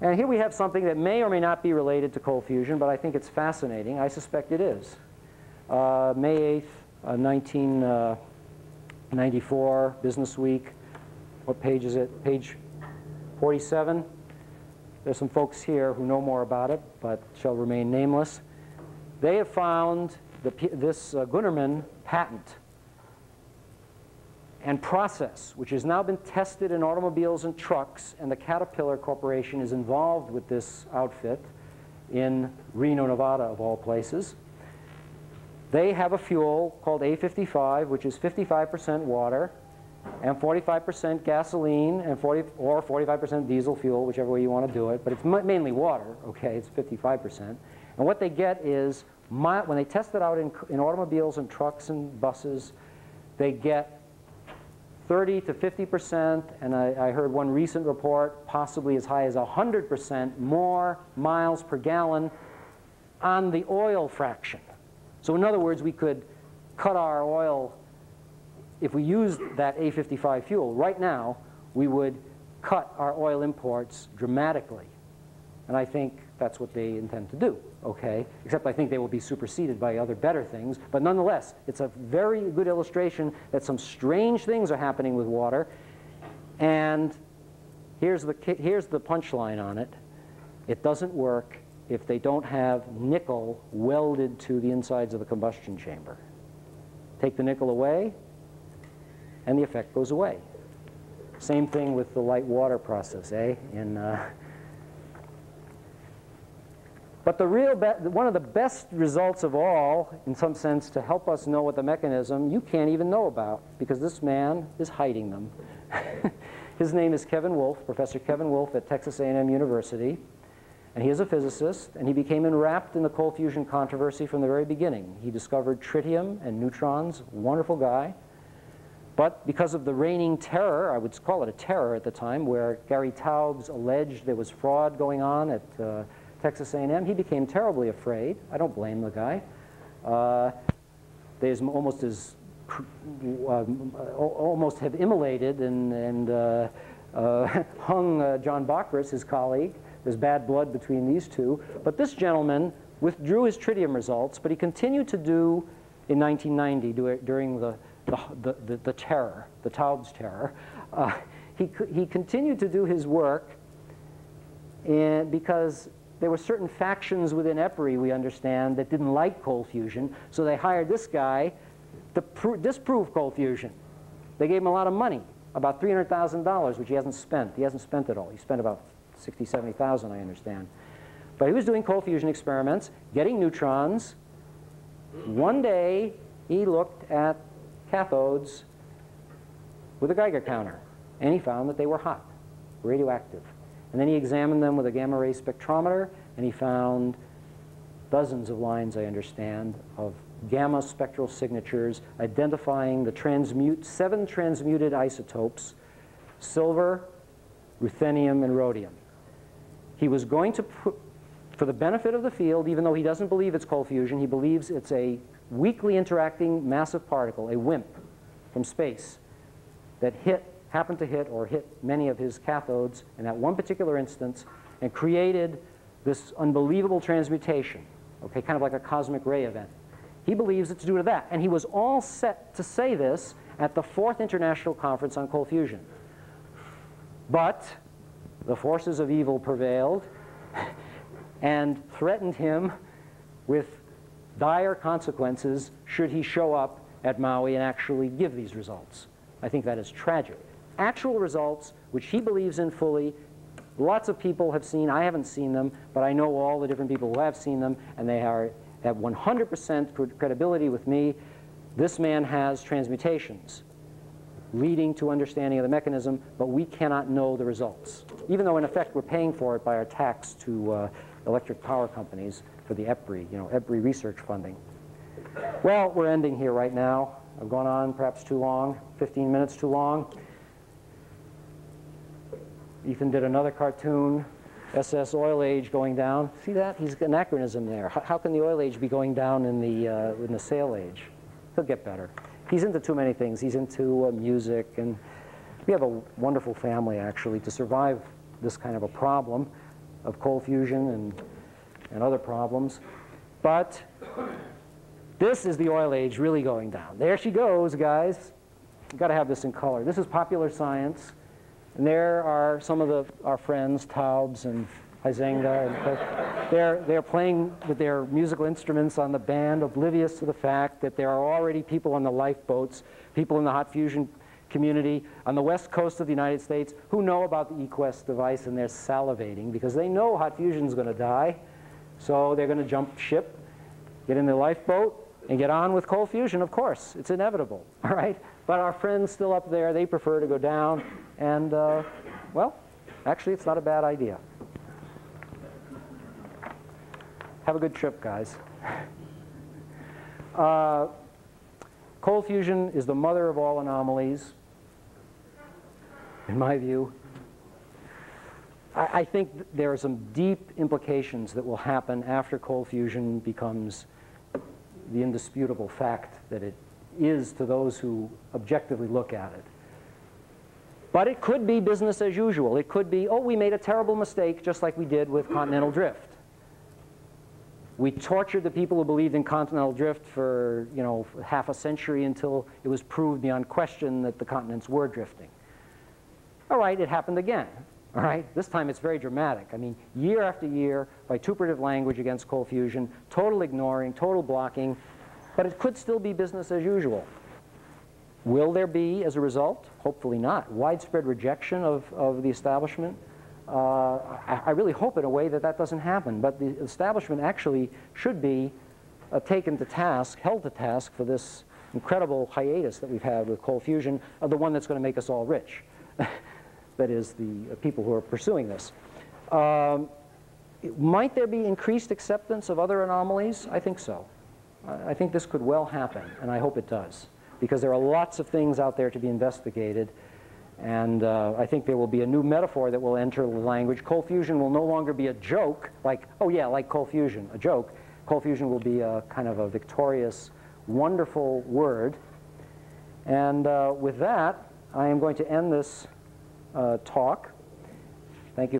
And here we have something that may or may not be related to cold fusion, but I think it's fascinating. I suspect it is. May 8th, 1994, Business Week. What page is it? Page 47. There's some folks here who know more about it, but shall remain nameless. They have found this Gunnerman patent and process, which has now been tested in automobiles and trucks, and the Caterpillar Corporation is involved with this outfit in Reno, Nevada, of all places. They have a fuel called A55, which is 55% water and 45% gasoline and 45% diesel fuel, whichever way you want to do it. But it's mainly water, okay? It's 55%. And what they get is, when they test it out in automobiles and trucks and buses, they get 30 to 50%, and I heard one recent report, possibly as high as 100% more miles per gallon on the oil fraction. So in other words, we could cut our oil, if we used that A55 fuel right now, we would cut our oil imports dramatically. And I think that's what they intend to do, okay? Except I think they will be superseded by other better things. But nonetheless, it's a very good illustration that some strange things are happening with water. And here's the punchline on it. It doesn't work if they don't have nickel welded to the insides of the combustion chamber. Take the nickel away, and the effect goes away. Same thing with the light water process, eh? But one of the best results of all, in some sense, to help us know what the mechanism, you can't even know about, because this man is hiding them. His name is Kevin Wolf, Professor Kevin Wolf at Texas A&M University. And he is a physicist, and he became enwrapped in the cold fusion controversy from the very beginning. He discovered tritium and neutrons, wonderful guy. But because of the reigning terror, I would call it a terror at the time, where Gary Taubes alleged there was fraud going on at Texas A&M, he became terribly afraid. I don't blame the guy. They almost have immolated and hung John Bockris, his colleague. There's bad blood between these two. But this gentleman withdrew his tritium results, but he continued to do, in 1990, during the terror, the Taubes terror, he continued to do his work because there were certain factions within EPRI, we understand, that didn't like cold fusion, so they hired this guy to disprove cold fusion. They gave him a lot of money, about $300,000, which he hasn't spent. He hasn't spent it all. He spent about 60, 70,000, I understand. But he was doing cold fusion experiments, getting neutrons. One day, he looked at cathodes with a Geiger counter, and he found that they were hot, radioactive. And then he examined them with a gamma ray spectrometer, and he found dozens of lines, I understand, of gamma spectral signatures identifying the 7 transmuted isotopes, silver, ruthenium, and rhodium. He was going to put, for the benefit of the field, even though he doesn't believe it's cold fusion, he believes it's a weakly interacting massive particle, a WIMP from space, that happened to hit many of his cathodes in that one particular instance and created this unbelievable transmutation, okay, kind of like a cosmic ray event. He believes it's due to that. And he was all set to say this at the 4th International Conference on Cold Fusion. But the forces of evil prevailed and threatened him with dire consequences should he show up at Maui and actually give these results. I think that is tragic. Actual results, which he believes in fully, lots of people have seen. I haven't seen them, but I know all the different people who have seen them, and they have 100% credibility with me. This man has transmutations leading to understanding of the mechanism, but we cannot know the results, even though in effect we're paying for it by our tax to electric power companies for the EPRI, EPRI research funding. Well, we're ending here right now. I've gone on perhaps too long, 15 minutes too long. Ethan did another cartoon, SS oil age going down. See that? He's got an anachronism there. How can the oil age be going down in the sail age? He'll get better. He's into too many things. He's into music, and we have a wonderful family, actually, to survive this kind of a problem. of cold fusion and other problems. But this is the oil age really going down. There she goes, guys. You've got to have this in color. This is popular science. And there are some of our friends, Taubes and Huizenga. And they're playing with their musical instruments on the band, oblivious to the fact that there are already people on the lifeboats, people in the hot fusion community on the west coast of the United States who know about the eQuest device, and they're salivating because they know hot fusion is going to die. So they're going to jump ship, get in their lifeboat, and get on with cold fusion, of course. It's inevitable, all right? But our friends still up there, they prefer to go down. And, well, actually, it's not a bad idea. Have a good trip, guys. Cold fusion is the mother of all anomalies, in my view. I think there are some deep implications that will happen after cold fusion becomes the indisputable fact that it is to those who objectively look at it. But it could be business as usual. It could be, oh, we made a terrible mistake, just like we did with continental drift. We tortured the people who believed in continental drift for, you know, half a century until it was proved beyond question that the continents were drifting. All right, it happened again. All right, this time it's very dramatic. I mean, year after year, vituperative language against cold fusion, total ignoring, total blocking, but it could still be business as usual. Will there be, as a result, hopefully not, widespread rejection of the establishment? I really hope in a way that that doesn't happen, but the establishment actually should be taken to task, held to task for this incredible hiatus that we've had with cold fusion, the one that's going to make us all rich. That is, the people who are pursuing this. Might there be increased acceptance of other anomalies? I think so. I think this could well happen, and I hope it does, because there are lots of things out there to be investigated, and I think there will be a new metaphor that will enter the language. Cold fusion will no longer be a joke, like, oh yeah, like cold fusion, a joke. Cold fusion will be a kind of a victorious, wonderful word. And with that, I am going to end this talk